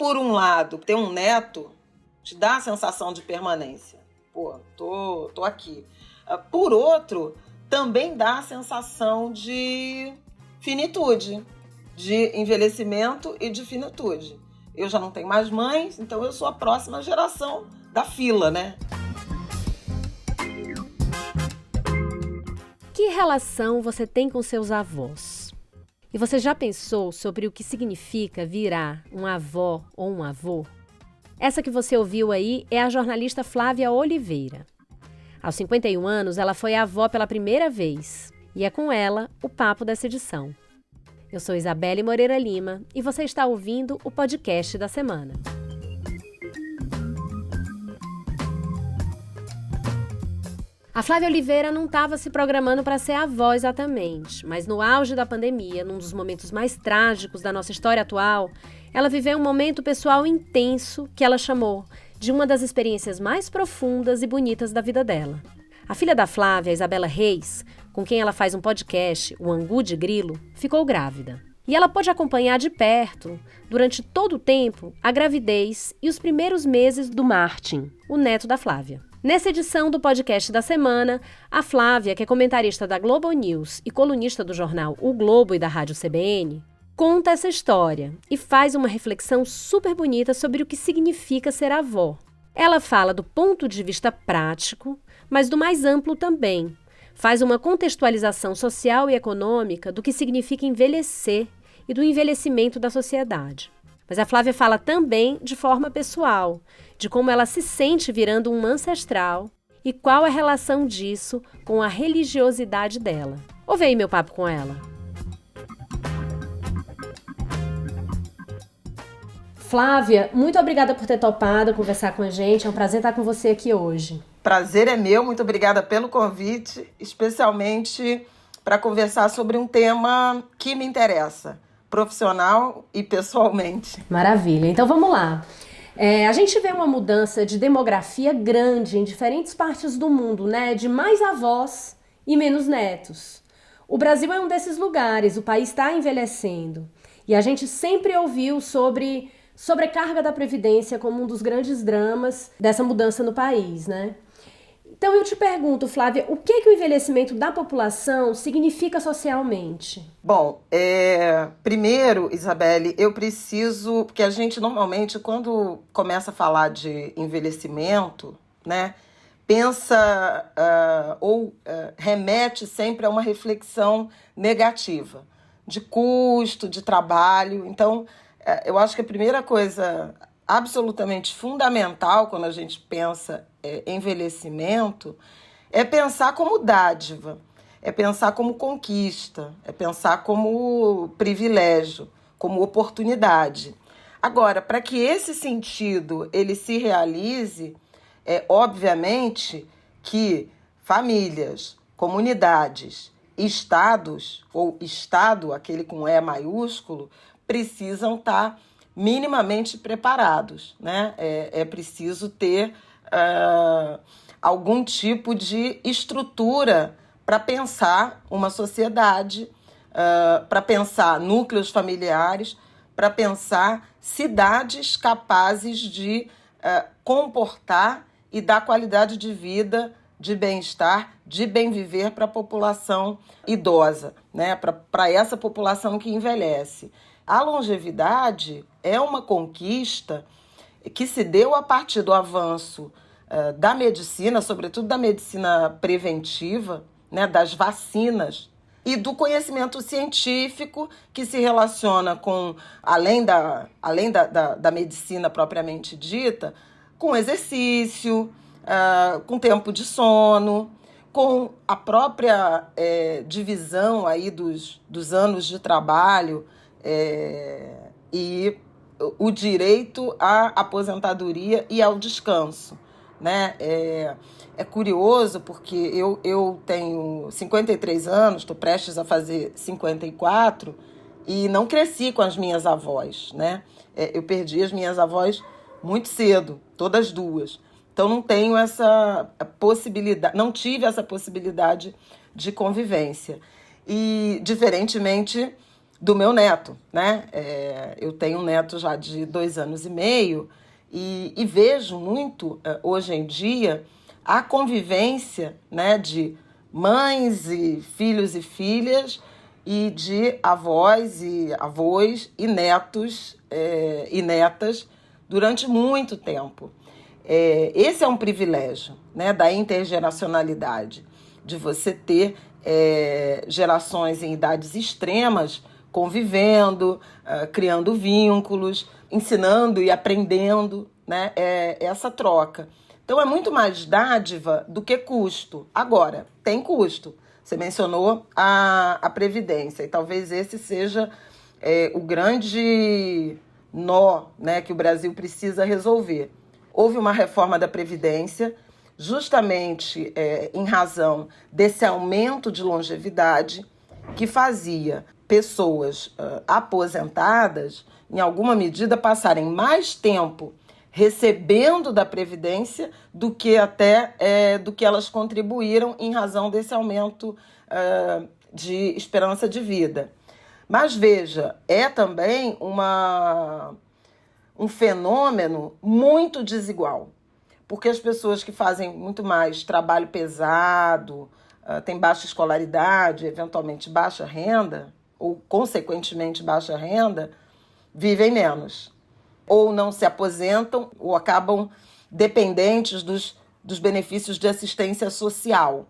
por um lado, ter um neto te dá a sensação de permanência. Pô, tô aqui. Por outro, também dá a sensação de finitude, de envelhecimento e de finitude. Eu já não tenho mais mães, então eu sou a próxima geração da fila, né? Que relação você tem com seus avós? E você já pensou sobre o que significa virar uma avó ou um avô? Essa que você ouviu aí é a jornalista Flávia Oliveira. Aos 51 anos, ela foi avó pela primeira vez. E é com ela o papo dessa edição. Eu sou Isabelle Moreira Lima e você está ouvindo o podcast da semana. A Flávia Oliveira não estava se programando para ser avó exatamente, mas no auge da pandemia, num dos momentos mais trágicos da nossa história atual, ela viveu um momento pessoal intenso que ela chamou de uma das experiências mais profundas e bonitas da vida dela. A filha da Flávia, Isabela Reis, com quem ela faz um podcast, o Angu de Grilo, ficou grávida. E ela pôde acompanhar de perto, durante todo o tempo, a gravidez e os primeiros meses do Martin, o neto da Flávia. Nessa edição do podcast da semana, a Flávia, que é comentarista da Globo News e colunista do jornal O Globo e da Rádio CBN, conta essa história e faz uma reflexão super bonita sobre o que significa ser avó. Ela fala do ponto de vista prático, mas do mais amplo também. Faz uma contextualização social e econômica do que significa envelhecer e do envelhecimento da sociedade. Mas a Flávia fala também de forma pessoal, de como ela se sente virando uma ancestral e qual a relação disso com a religiosidade dela. Ouve aí meu papo com ela. Flávia, muito obrigada por ter topado conversar com a gente. É um prazer estar com você aqui hoje. Prazer é meu, muito obrigada pelo convite, especialmente para conversar sobre um tema que me interessa, profissional e pessoalmente. Maravilha, então vamos lá. A gente vê uma mudança de demografia grande em diferentes partes do mundo, né? De mais avós e menos netos. O Brasil é um desses lugares, o país está envelhecendo. E a gente sempre ouviu sobre sobrecarga da Previdência como um dos grandes dramas dessa mudança no país, né? Então eu te pergunto, Flávia, o que o envelhecimento da população significa socialmente? Bom, primeiro, Isabelle, eu preciso, porque a gente normalmente, quando começa a falar de envelhecimento, né, pensa remete sempre a uma reflexão negativa, de custo, de trabalho. Então, eu acho que a primeira coisa absolutamente fundamental quando a gente pensa envelhecimento é pensar como dádiva, é pensar como conquista, é pensar como privilégio, como oportunidade. Agora, para que esse sentido ele se realize, obviamente que famílias, comunidades, estados, ou estado, aquele com E maiúsculo, precisam estar minimamente preparados, né? É preciso ter algum tipo de estrutura para pensar uma sociedade, para pensar núcleos familiares, para pensar cidades capazes de comportar e dar qualidade de vida, de bem-estar, de bem-viver para a população idosa, né? Para essa população que envelhece. A longevidade é uma conquista que se deu a partir do avanço da medicina, sobretudo da medicina preventiva, né, das vacinas, e do conhecimento científico que se relaciona com, além da medicina propriamente dita, com exercício, com tempo de sono, com a própria divisão aí dos anos de trabalho e o direito à aposentadoria e ao descanso, né? É curioso porque eu tenho 53 anos, estou prestes a fazer 54 e não cresci com as minhas avós, né? Eu perdi as minhas avós muito cedo, todas duas. Então não tenho essa possibilidade, não tive essa possibilidade de convivência. E, diferentemente do meu neto, né? Eu tenho um neto já de 2 anos e meio e vejo muito, hoje em dia, a convivência, né, de mães e filhos e filhas e de avós e avós e netos e netas durante muito tempo. Esse é um privilégio, né, da intergeracionalidade, de você ter gerações em idades extremas convivendo, criando vínculos, ensinando e aprendendo, né, essa troca. Então, é muito mais dádiva do que custo. Agora, tem custo. Você mencionou a Previdência, e talvez esse seja o grande nó, né, que o Brasil precisa resolver. Houve uma reforma da Previdência, justamente em razão desse aumento de longevidade, que fazia pessoas aposentadas, em alguma medida, passarem mais tempo recebendo da Previdência do que do que elas contribuíram em razão desse aumento de esperança de vida. Mas veja, é também um fenômeno muito desigual, porque as pessoas que fazem muito mais trabalho pesado, têm baixa escolaridade, eventualmente baixa renda, ou consequentemente baixa renda, vivem menos. Ou não se aposentam, ou acabam dependentes dos benefícios de assistência social.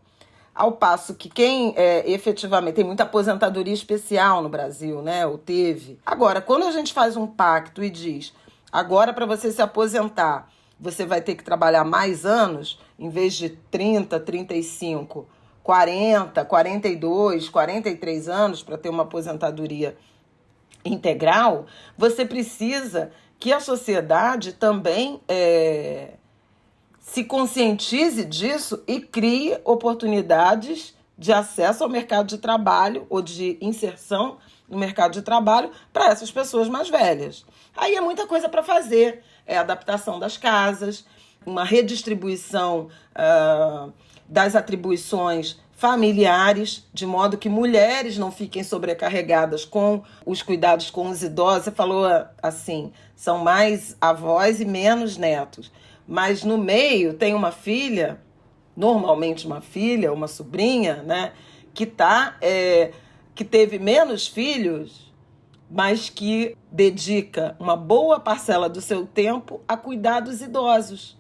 Ao passo que quem efetivamente tem muita aposentadoria especial no Brasil, né, ou teve. Agora, quando a gente faz um pacto e diz, agora para você se aposentar, você vai ter que trabalhar mais anos, em vez de 30, 35, 40, 42, 43 anos para ter uma aposentadoria integral, você precisa que a sociedade também se conscientize disso e crie oportunidades de acesso ao mercado de trabalho ou de inserção no mercado de trabalho para essas pessoas mais velhas. Aí é muita coisa para fazer, adaptação das casas, uma redistribuição das atribuições familiares, de modo que mulheres não fiquem sobrecarregadas com os cuidados com os idosos. Você falou assim, são mais avós e menos netos. Mas no meio tem uma filha, normalmente uma filha, uma sobrinha, né, que teve menos filhos, mas que dedica uma boa parcela do seu tempo a cuidar dos idosos.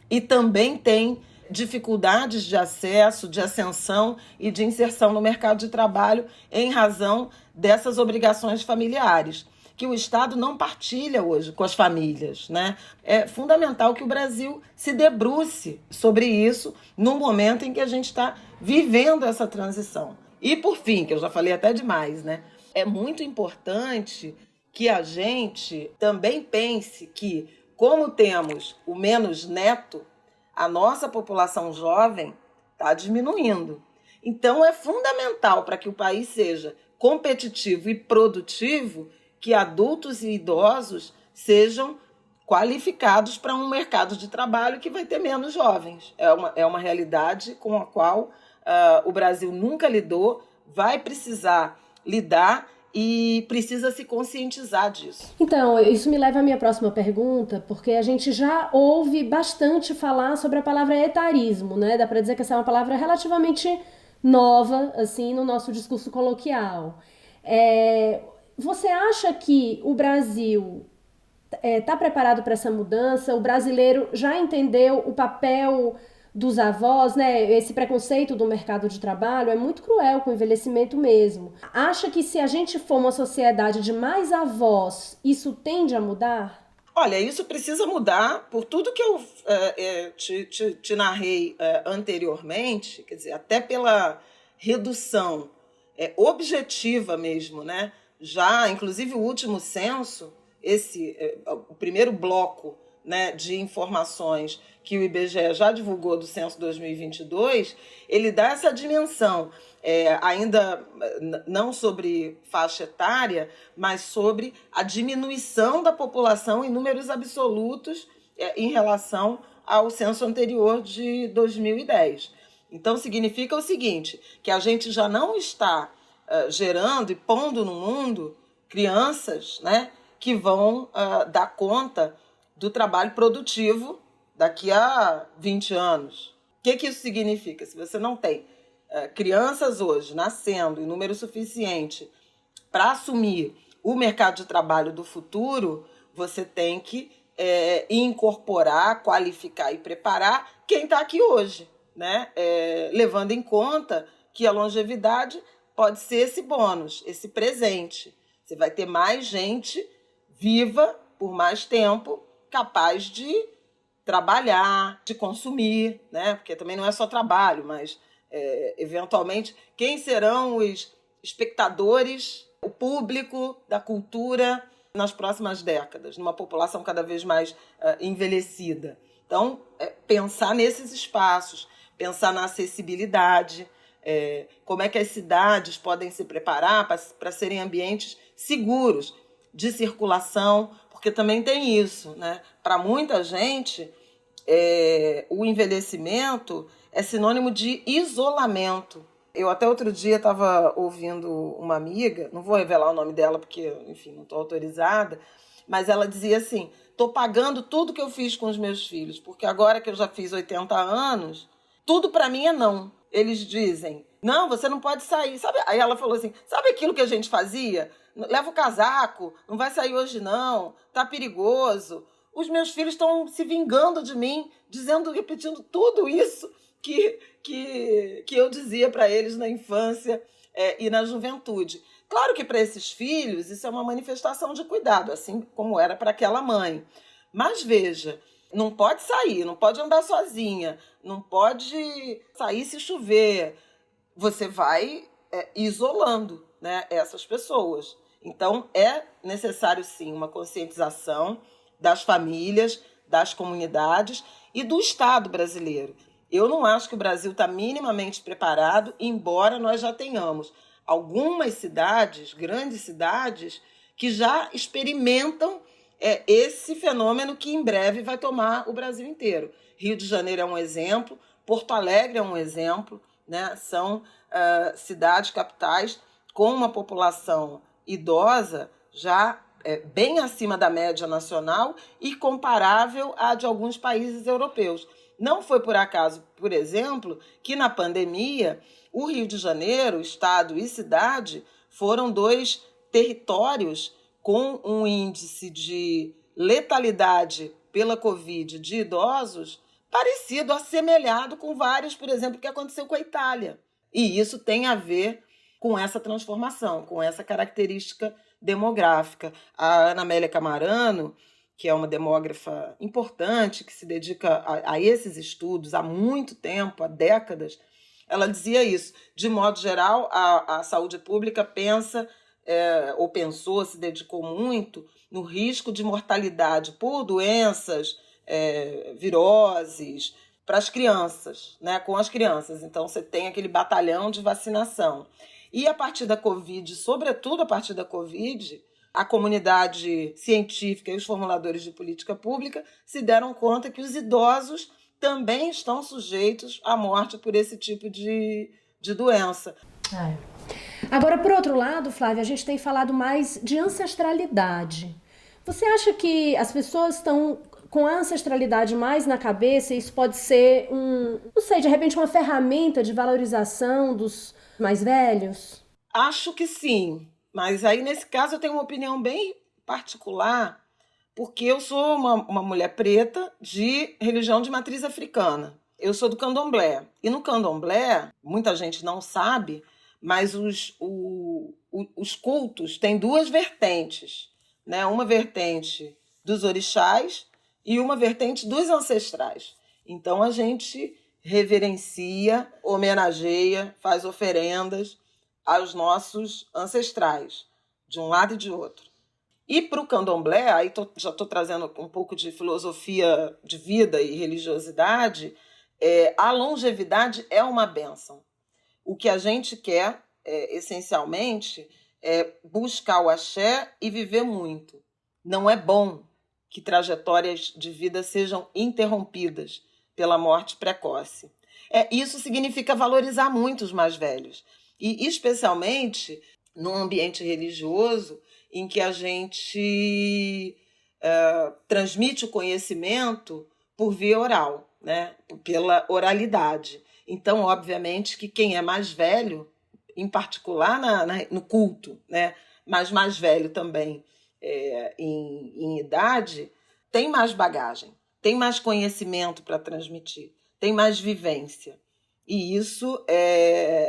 E também tem dificuldades de acesso, de ascensão e de inserção no mercado de trabalho em razão dessas obrigações familiares, que o Estado não partilha hoje com as famílias, né? É fundamental que o Brasil se debruce sobre isso no momento em que a gente está vivendo essa transição. E, por fim, que eu já falei até demais, né? É muito importante que a gente também pense que, como temos o menos neto, a nossa população jovem está diminuindo. Então, é fundamental para que o país seja competitivo e produtivo que adultos e idosos sejam qualificados para um mercado de trabalho que vai ter menos jovens. É uma realidade com a qual o Brasil nunca lidou, vai precisar lidar e precisa se conscientizar disso. Então, isso me leva à minha próxima pergunta, porque a gente já ouve bastante falar sobre a palavra etarismo, né? Dá para dizer que essa é uma palavra relativamente nova, assim, no nosso discurso coloquial. Você acha que o Brasil está preparado para essa mudança? O brasileiro já entendeu o papel dos avós, né? Esse preconceito do mercado de trabalho é muito cruel com o envelhecimento mesmo. Acha que se a gente for uma sociedade de mais avós, isso tende a mudar? Olha, isso precisa mudar por tudo que eu te narrei anteriormente, quer dizer, até pela redução objetiva mesmo, né? Já, inclusive, o último censo, o primeiro bloco, né, de informações que o IBGE já divulgou do censo 2022, ele dá essa dimensão, ainda não sobre faixa etária, mas sobre a diminuição da população em números absolutos em relação ao censo anterior de 2010. Então, significa o seguinte, que a gente já não está gerando e pondo no mundo crianças, né, que vão dar conta do trabalho produtivo daqui a 20 anos. O que isso significa? Se você não tem crianças hoje nascendo em número suficiente para assumir o mercado de trabalho do futuro, você tem que incorporar, qualificar e preparar quem está aqui hoje, né? Levando em conta que a longevidade pode ser esse bônus, esse presente. Você vai ter mais gente viva por mais tempo, capaz de trabalhar, de consumir, né? Porque também não é só trabalho, mas eventualmente quem serão os espectadores, o público da cultura nas próximas décadas, numa população cada vez mais envelhecida. Então, pensar nesses espaços, pensar na acessibilidade, como é que as cidades podem se preparar para serem ambientes seguros de circulação, porque também tem isso, né? Para muita gente, o envelhecimento é sinônimo de isolamento. Eu até outro dia estava ouvindo uma amiga, não vou revelar o nome dela porque, enfim, não estou autorizada, mas ela dizia assim, estou pagando tudo que eu fiz com os meus filhos, porque agora que eu já fiz 80 anos, tudo para mim é não. Eles dizem, não, você não pode sair. Sabe? Aí ela falou assim, sabe aquilo que a gente fazia? Leva o casaco, não vai sair hoje não, tá perigoso. Os meus filhos estão se vingando de mim, repetindo tudo isso que eu dizia para eles na infância e na juventude. Claro que para esses filhos isso é uma manifestação de cuidado, assim como era para aquela mãe. Mas veja, não pode sair, não pode andar sozinha, não pode sair se chover. Você vai isolando, né, essas pessoas. Então, é necessário, sim, uma conscientização das famílias, das comunidades e do Estado brasileiro. Eu não acho que o Brasil está minimamente preparado, embora nós já tenhamos algumas cidades, grandes cidades, que já experimentam esse fenômeno que em breve vai tomar o Brasil inteiro. Rio de Janeiro é um exemplo, Porto Alegre é um exemplo, né? São cidades capitais com uma população idosa já bem acima da média nacional e comparável à de alguns países europeus. Não foi por acaso, por exemplo, que na pandemia o Rio de Janeiro, estado e cidade, foram 2 territórios com um índice de letalidade pela Covid de idosos parecido, assemelhado com vários, por exemplo, que aconteceu com a Itália. E isso tem a ver com essa transformação, com essa característica demográfica. A Ana Amélia Camarano, que é uma demógrafa importante, que se dedica a esses estudos há muito tempo, há décadas, ela dizia isso. De modo geral, a saúde pública pensa, ou pensou, se dedicou muito no risco de mortalidade por doenças, viroses, para as crianças, né, com as crianças. Então, você tem aquele batalhão de vacinação. E a partir da Covid, sobretudo a partir da Covid, a comunidade científica e os formuladores de política pública se deram conta que os idosos também estão sujeitos à morte por esse tipo de doença. Agora, por outro lado, Flávia, a gente tem falado mais de ancestralidade. Você acha que as pessoas estão com a ancestralidade mais na cabeça e isso pode ser de repente uma ferramenta de valorização dos mais velhos? Acho que sim, mas aí nesse caso eu tenho uma opinião bem particular, porque eu sou uma mulher preta de religião de matriz africana. Eu sou do candomblé. E no candomblé, muita gente não sabe, mas os cultos têm 2 vertentes, né? Uma vertente dos orixás e uma vertente dos ancestrais. Então a gente reverencia, homenageia, faz oferendas aos nossos ancestrais, de um lado e de outro. E para o candomblé, aí já estou trazendo um pouco de filosofia de vida e religiosidade, a longevidade é uma bênção. O que a gente quer, essencialmente, é buscar o axé e viver muito. Não é bom que trajetórias de vida sejam interrompidas pela morte precoce. Isso significa valorizar muito os mais velhos. E especialmente num ambiente religioso em que a gente transmite o conhecimento por via oral, né? Pela oralidade. Então, obviamente, que quem é mais velho, em particular no culto, né? Mas mais velho também em idade, tem mais bagagem, tem mais conhecimento para transmitir, tem mais vivência. E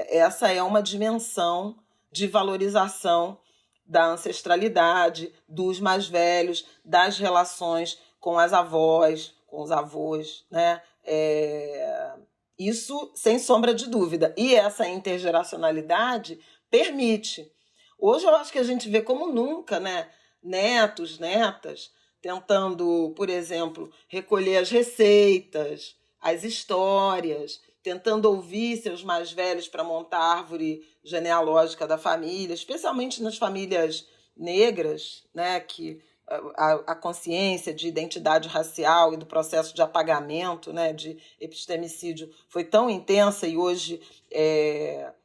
essa é uma dimensão de valorização da ancestralidade, dos mais velhos, das relações com as avós, com os avós, né? Isso sem sombra de dúvida. E essa intergeracionalidade permite. Hoje eu acho que a gente vê como nunca, né? Netos, netas, tentando, por exemplo, recolher as receitas, as histórias, tentando ouvir seus mais velhos para montar a árvore genealógica da família, especialmente nas famílias negras, né, que a consciência de identidade racial e do processo de apagamento, né, de epistemicídio foi tão intensa e hoje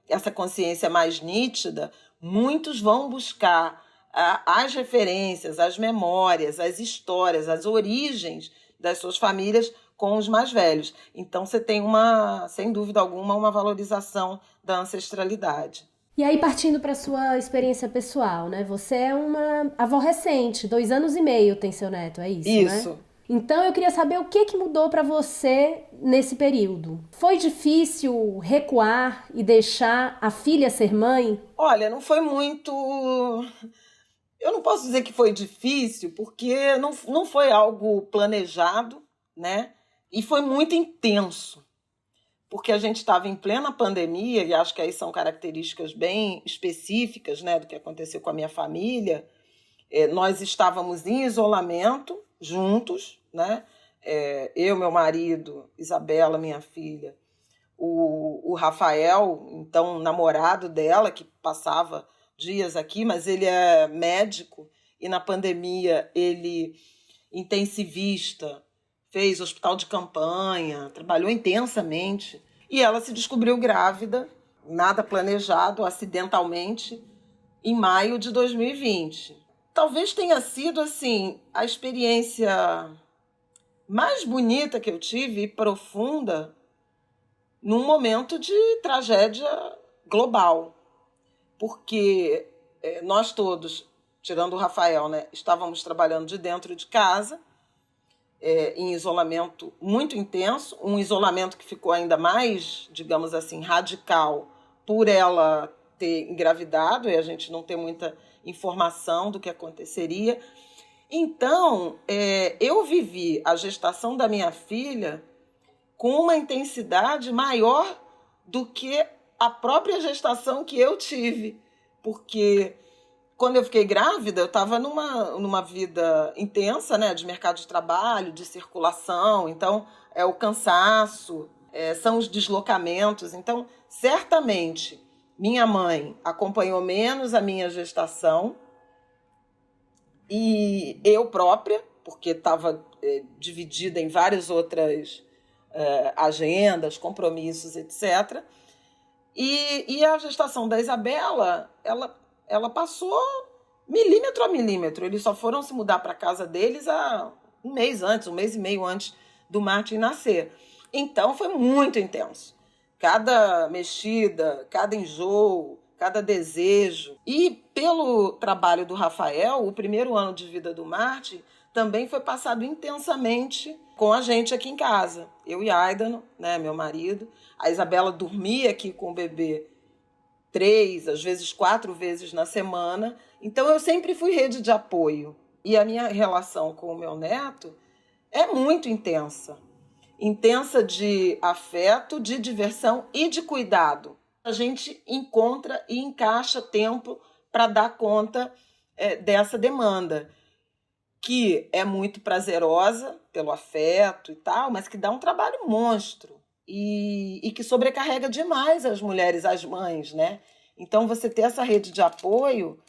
essa consciência é mais nítida, muitos vão buscar as referências, as memórias, as histórias, as origens das suas famílias com os mais velhos. Então você tem sem dúvida alguma, uma valorização da ancestralidade. E aí, partindo para a sua experiência pessoal, né? Você é uma avó recente, 2 anos e meio tem seu neto, é isso, Isso. Né? Então eu queria saber o que mudou para você nesse período. Foi difícil recuar e deixar a filha ser mãe? Olha, não foi muito... Eu não posso dizer que foi difícil, porque não foi algo planejado, né? E foi muito intenso, porque a gente estava em plena pandemia, e acho que aí são características bem específicas, né, do que aconteceu com a minha família. Nós estávamos em isolamento, juntos, né? Eu, meu marido, Isabela, minha filha, o Rafael, então namorado dela, que passava dias aqui, mas ele é médico, e na pandemia ele intensivista, fez hospital de campanha, trabalhou intensamente. E ela se descobriu grávida, nada planejado, acidentalmente, em maio de 2020. Talvez tenha sido, assim, a experiência mais bonita que eu tive e profunda num momento de tragédia global. Porque nós todos, tirando o Rafael, né, estávamos trabalhando de dentro de casa, em isolamento muito intenso, um isolamento que ficou ainda mais, digamos assim, radical por ela ter engravidado e a gente não ter muita informação do que aconteceria. Então, eu vivi a gestação da minha filha com uma intensidade maior do que a própria gestação que eu tive, porque quando eu fiquei grávida, eu estava numa vida intensa, né, de mercado de trabalho, de circulação, então é o cansaço, são os deslocamentos. Então, certamente, minha mãe acompanhou menos a minha gestação e eu própria, porque estava dividida em várias outras agendas, compromissos, etc. E a gestação da Isabela, ela passou milímetro a milímetro. Eles só foram se mudar para a casa deles há um mês e meio antes do Martin nascer. Então foi muito intenso. Cada mexida, cada enjoo, cada desejo. E pelo trabalho do Rafael, o primeiro ano de vida do Martin também foi passado intensamente com a gente aqui em casa. Eu e Aidano, né, meu marido. A Isabela dormia aqui com o bebê 3, às vezes 4 vezes na semana. Então, eu sempre fui rede de apoio. E a minha relação com o meu neto é muito intensa. Intensa de afeto, de diversão e de cuidado. A gente encontra e encaixa tempo para dar conta dessa demanda, que é muito prazerosa pelo afeto e tal, mas que dá um trabalho monstro. E que sobrecarrega demais as mulheres, as mães, né? Então, você ter essa rede de apoio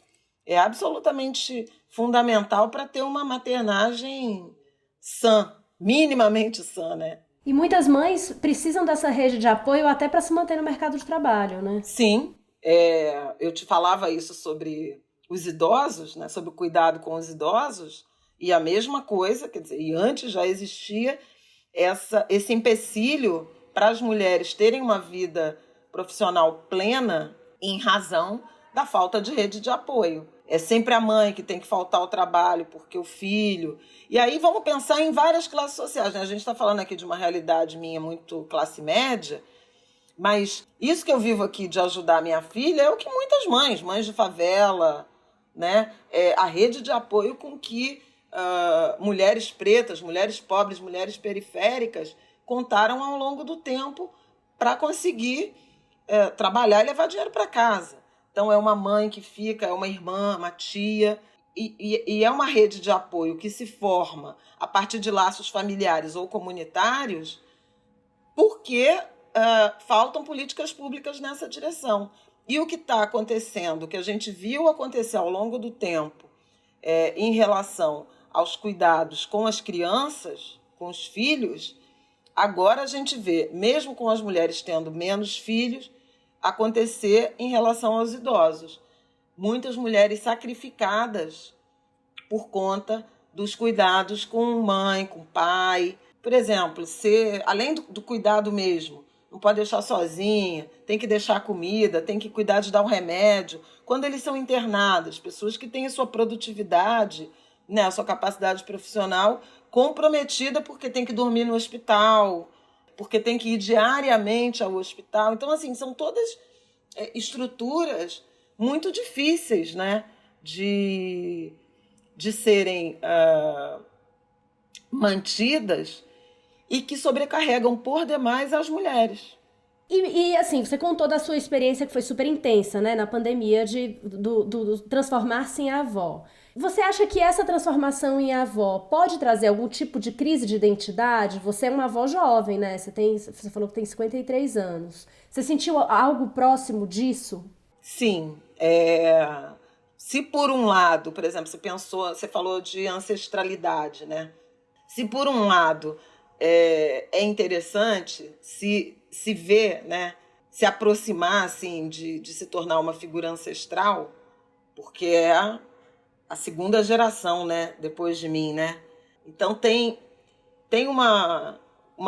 é absolutamente fundamental para ter uma maternagem sã, minimamente sã, né? E muitas mães precisam dessa rede de apoio até para se manter no mercado de trabalho, né? Sim, Eu te falava isso sobre os idosos, né, sobre o cuidado com os idosos, e a mesma coisa, quer dizer, e antes já existia esse empecilho para as mulheres terem uma vida profissional plena em razão da falta de rede de apoio. É sempre a mãe que tem que faltar ao trabalho porque o filho... E aí vamos pensar em várias classes sociais, né? A gente está falando aqui de uma realidade minha muito classe média, mas isso que eu vivo aqui de ajudar a minha filha é o que muitas mães de favela, né? A rede de apoio com que mulheres pretas, mulheres pobres, mulheres periféricas contaram ao longo do tempo para conseguir trabalhar e levar dinheiro para casa. Então, é uma mãe que fica, é uma irmã, uma tia, e é uma rede de apoio que se forma a partir de laços familiares ou comunitários, porque faltam políticas públicas nessa direção. E o que está acontecendo, o que a gente viu acontecer ao longo do tempo em relação aos cuidados com as crianças, com os filhos, agora a gente vê, mesmo com as mulheres tendo menos filhos, acontecer em relação aos idosos. Muitas mulheres sacrificadas por conta dos cuidados com mãe, com pai. Por exemplo, além do cuidado mesmo, não pode deixar sozinha, tem que deixar comida, tem que cuidar de dar um remédio. Quando eles são internados, pessoas que têm a sua produtividade, né, a sua capacidade profissional comprometida porque tem que dormir no hospital, porque tem que ir diariamente ao hospital. Então, assim, são todas estruturas muito difíceis, né, de serem mantidas e que sobrecarregam por demais as mulheres. E assim, você contou da sua experiência que foi super intensa, né, na pandemia, do transformar-se em avó. Você acha que essa transformação em avó pode trazer algum tipo de crise de identidade? Você é uma avó jovem, né? Você falou que tem 53 anos. Você sentiu algo próximo disso? Sim. Se por um lado, por exemplo, você falou de ancestralidade, né? Se por um lado é interessante se ver, né? Se aproximar assim, de se tornar uma figura ancestral, porque é a segunda geração, né, depois de mim, né? Então tem uma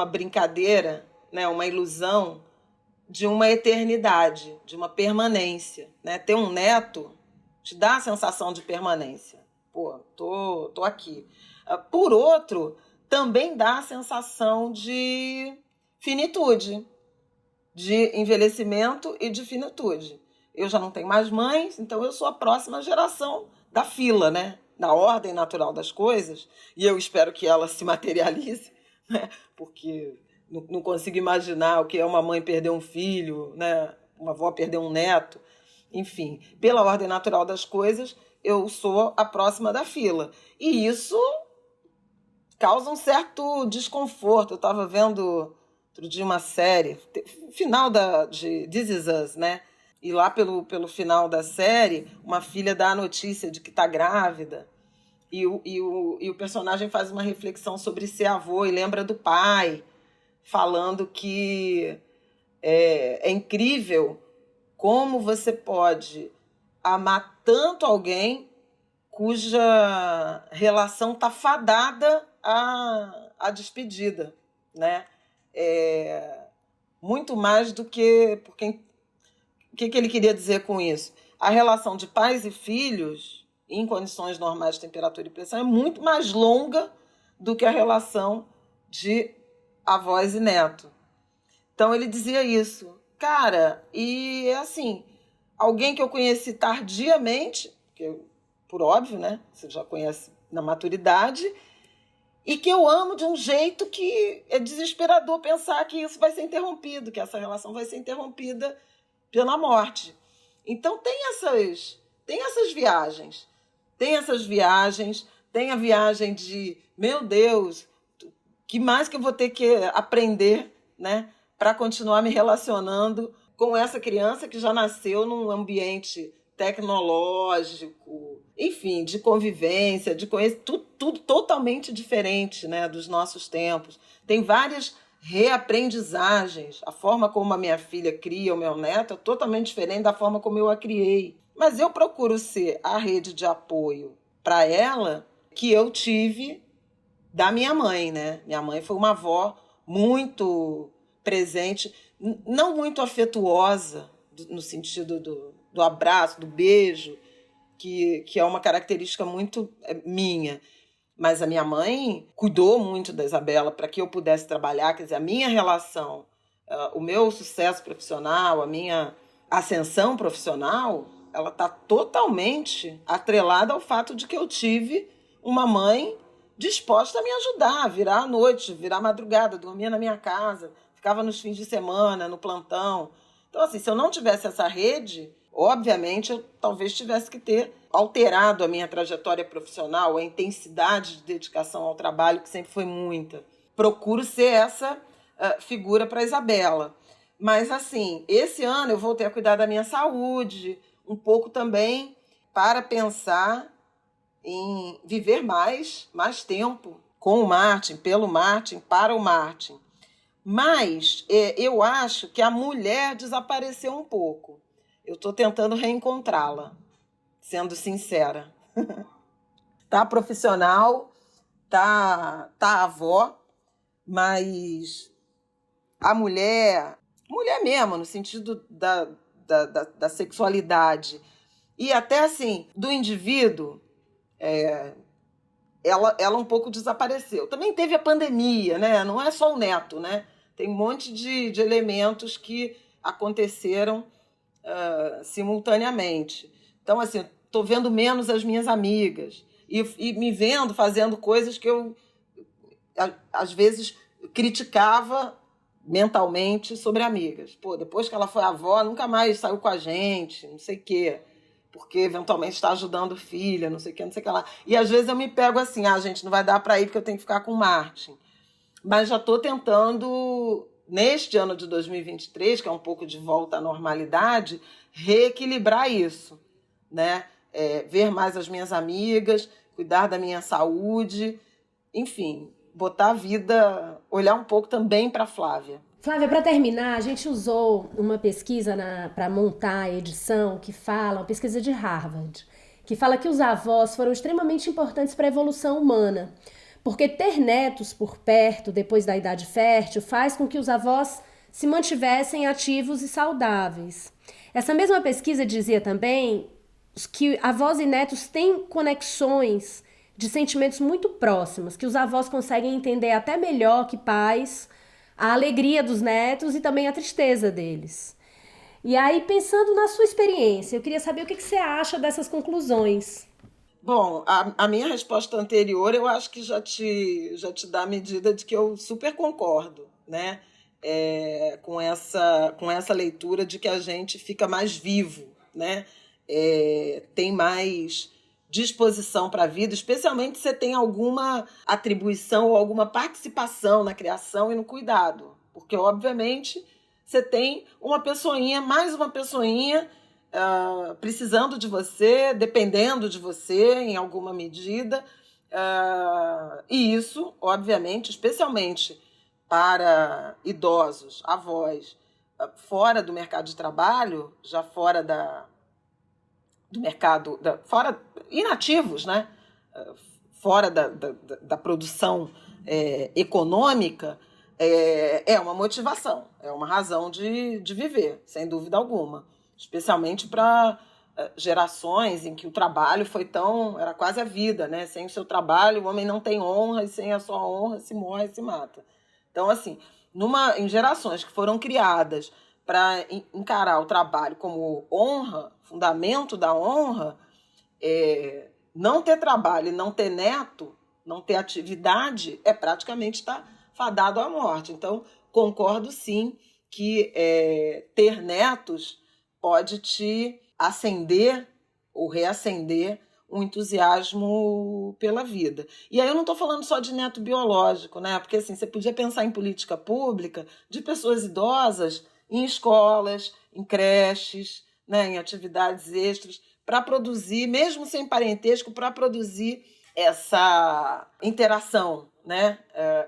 brincadeira, né, uma ilusão de uma eternidade, de uma permanência, né? Ter um neto te dá a sensação de permanência. Pô, tô aqui. Por outro, também dá a sensação de finitude, de envelhecimento e de finitude. Eu já não tenho mais mães, então eu sou a próxima geração da fila, né? Da ordem natural das coisas, e eu espero que ela se materialize, né? Porque não consigo imaginar o que é uma mãe perder um filho, né? Uma avó perder um neto. Enfim, pela ordem natural das coisas, eu sou a próxima da fila. E isso causa um certo desconforto. Eu estava vendo outro dia uma série, final de This Is Us, né? E lá pelo final da série, uma filha dá a notícia de que está grávida. E o personagem faz uma reflexão sobre ser avô e lembra do pai, falando que é incrível como você pode amar tanto alguém cuja relação está fadada à despedida, né? Muito mais do que... Porque, o que ele queria dizer com isso? A relação de pais e filhos, em condições normais de temperatura e pressão, é muito mais longa do que a relação de avós e neto. Então, ele dizia isso. Cara, e é assim, alguém que eu conheci tardiamente, por óbvio, né? Você já conhece na maturidade, e que eu amo de um jeito que é desesperador pensar que isso vai ser interrompido, que essa relação vai ser interrompida pela morte. Então tem essas viagens. Tem a viagem de, meu Deus, que mais que eu vou ter que aprender, né, para continuar me relacionando com essa criança que já nasceu num ambiente tecnológico, enfim, de convivência, de conhecer, tudo totalmente diferente, né, dos nossos tempos. Tem várias reaprendizagens. A forma como a minha filha cria o meu neto é totalmente diferente da forma como eu a criei. Mas eu procuro ser a rede de apoio para ela que eu tive da minha mãe, né? Minha mãe foi uma avó muito presente, não muito afetuosa, no sentido do abraço, do beijo, que é uma característica muito minha. Mas a minha mãe cuidou muito da Isabela para que eu pudesse trabalhar. Quer dizer, a minha relação, o meu sucesso profissional, a minha ascensão profissional, ela está totalmente atrelada ao fato de que eu tive uma mãe disposta a me ajudar, a virar à noite, virar à madrugada, dormia na minha casa, ficava nos fins de semana, no plantão. Então, assim, se eu não tivesse essa rede, obviamente eu talvez tivesse que ter alterado a minha trajetória profissional, a intensidade de dedicação ao trabalho, que sempre foi muita. Procuro ser essa figura para a Isabela. Mas, assim, esse ano eu voltei a cuidar da minha saúde, um pouco também para pensar em viver mais tempo com o Martin, pelo Martin, para o Martin. Mas eu acho que a mulher desapareceu um pouco. Eu estou tentando reencontrá-la, sendo sincera. Tá profissional, tá avó, mas a mulher mesmo, no sentido da sexualidade, e até assim, do indivíduo, ela um pouco desapareceu. Também teve a pandemia, né? Não é só o neto, né? Tem um monte de elementos que aconteceram simultaneamente. Então, assim, estou vendo menos as minhas amigas e me vendo fazendo coisas que eu, às vezes, criticava mentalmente sobre amigas. Pô, depois que ela foi avó, nunca mais saiu com a gente, não sei o quê, porque eventualmente está ajudando filha, não sei o que lá. E às vezes eu me pego assim, gente, não vai dar para ir porque eu tenho que ficar com o Martin. Mas já estou tentando, neste ano de 2023, que é um pouco de volta à normalidade, reequilibrar isso, né? Ver mais as minhas amigas, cuidar da minha saúde, enfim, botar a vida, olhar um pouco também para a Flávia. Flávia, para terminar, a gente usou uma pesquisa para montar a edição uma pesquisa de Harvard, que fala que os avós foram extremamente importantes para a evolução humana, porque ter netos por perto depois da idade fértil faz com que os avós se mantivessem ativos e saudáveis. Essa mesma pesquisa dizia também que avós e netos têm conexões de sentimentos muito próximas, que os avós conseguem entender até melhor que pais a alegria dos netos e também a tristeza deles. E aí, pensando na sua experiência, eu queria saber o que você acha dessas conclusões. Bom, a minha resposta anterior eu acho que já te dá a medida de que eu super concordo, né? Com essa leitura de que a gente fica mais vivo, né? Tem mais disposição para a vida, especialmente se você tem alguma atribuição ou alguma participação na criação e no cuidado. Porque, obviamente, você tem mais uma pessoinha precisando de você, dependendo de você em alguma medida. E isso, obviamente, especialmente para idosos, avós, fora do mercado de trabalho, já fora do mercado, inativos, né? Fora da produção econômica, é uma motivação, é uma razão de viver, sem dúvida alguma. Especialmente para gerações em que o trabalho era quase a vida, né? Sem o seu trabalho, o homem não tem honra, e sem a sua honra se morre e se mata. Então, assim, em gerações que foram criadas para encarar o trabalho como honra, fundamento da honra, não ter trabalho e não ter neto, não ter atividade, praticamente estar fadado à morte. Então, concordo sim que ter netos pode te acender ou reacender um entusiasmo pela vida. E aí eu não estou falando só de neto biológico, né? Porque assim, você podia pensar em política pública de pessoas idosas em escolas, em creches, né? Em atividades extras, para produzir, mesmo sem parentesco, para produzir essa interação, né,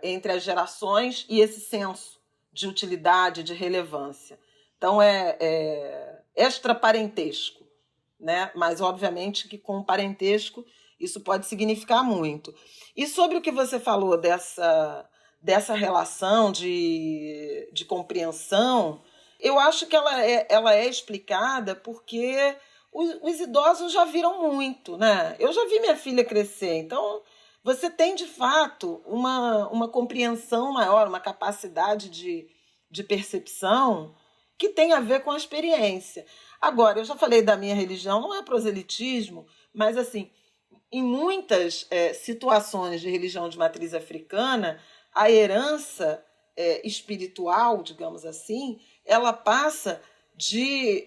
entre as gerações e esse senso de utilidade, de relevância. Então, é extraparentesco, né? Mas, obviamente, que com parentesco isso pode significar muito. E sobre o que você falou dessa relação de compreensão, eu acho que ela é explicada porque os idosos já viram muito, né? Eu já vi minha filha crescer, então você tem, de fato, uma compreensão maior, uma capacidade de percepção que tem a ver com a experiência. Agora, eu já falei da minha religião, não é proselitismo, mas, assim, em muitas situações de religião de matriz africana, a herança espiritual, digamos assim, ela passa de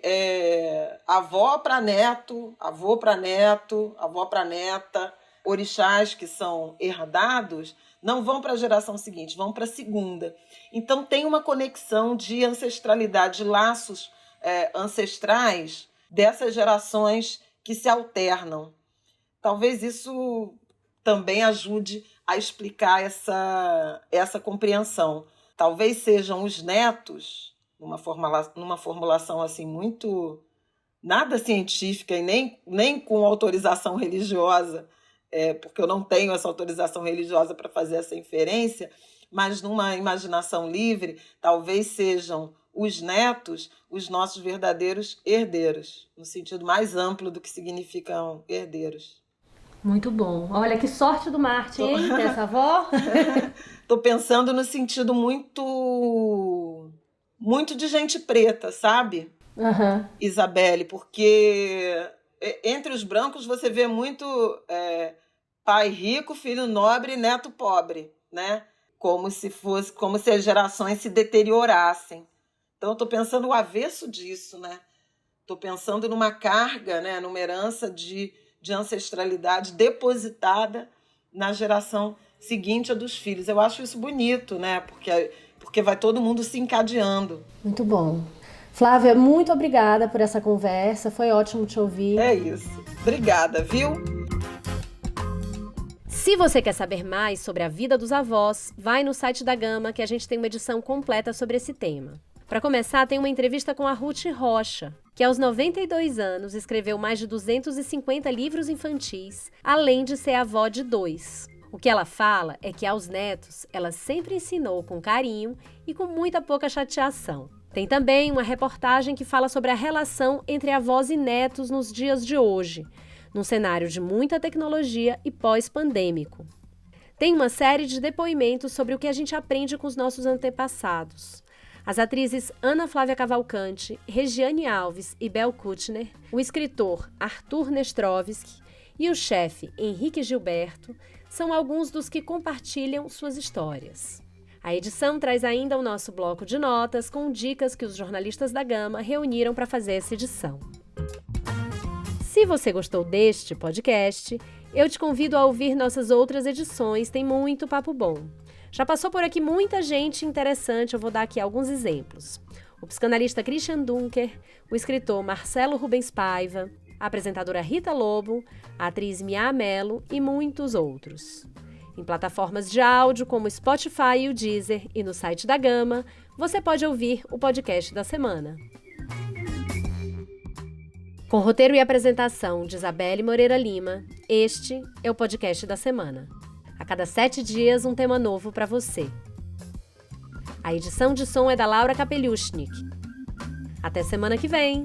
avó para neto, avô para neto, avó para neta. Orixás que são herdados não vão para a geração seguinte, vão para a segunda. Então tem uma conexão de ancestralidade, de laços ancestrais dessas gerações que se alternam. Talvez isso também ajude a explicar essa compreensão. Talvez sejam os netos, numa formulação assim muito nada científica e nem com autorização religiosa, porque eu não tenho essa autorização religiosa para fazer essa inferência, mas numa imaginação livre, talvez sejam os netos os nossos verdadeiros herdeiros, no sentido mais amplo do que significam herdeiros. Muito bom. Olha, que sorte do Martin, hein, ter essa avó. Estou pensando no sentido muito de gente preta, sabe? Uhum. Isabelle, porque entre os brancos você vê muito pai rico, filho nobre, neto pobre, né? Como se as gerações se deteriorassem. Então, eu estou pensando o avesso disso, né? Estou pensando numa carga, né? Numa herança de ancestralidade depositada na geração seguinte à dos filhos. Eu acho isso bonito, né? Porque vai todo mundo se encadeando. Muito bom. Flávia, muito obrigada por essa conversa. Foi ótimo te ouvir. É isso. Obrigada, viu? Se você quer saber mais sobre a vida dos avós, vai no site da Gama, que a gente tem uma edição completa sobre esse tema. Para começar, tem uma entrevista com a Ruth Rocha, que aos 92 anos escreveu mais de 250 livros infantis, além de ser avó de 2. O que ela fala é que aos netos ela sempre ensinou com carinho e com muita pouca chateação. Tem também uma reportagem que fala sobre a relação entre avós e netos nos dias de hoje, num cenário de muita tecnologia e pós-pandêmico. Tem uma série de depoimentos sobre o que a gente aprende com os nossos antepassados. As atrizes Ana Flávia Cavalcante, Regiane Alves e Bel Kutner, o escritor Arthur Nestrovsky e o chefe Henrique Gilberto são alguns dos que compartilham suas histórias. A edição traz ainda o nosso bloco de notas com dicas que os jornalistas da Gama reuniram para fazer essa edição. Se você gostou deste podcast, eu te convido a ouvir nossas outras edições, tem muito papo bom. Já passou por aqui muita gente interessante, eu vou dar aqui alguns exemplos. O psicanalista Christian Dunker, o escritor Marcelo Rubens Paiva, a apresentadora Rita Lobo, a atriz Mia Mello e muitos outros. Em plataformas de áudio como o Spotify e o Deezer e no site da Gama, você pode ouvir o podcast da semana. Com roteiro e apresentação de Isabelle Moreira Lima, este é o podcast da semana. A cada 7 dias, um tema novo para você. A edição de som é da Laura Kapeliushnik. Até semana que vem!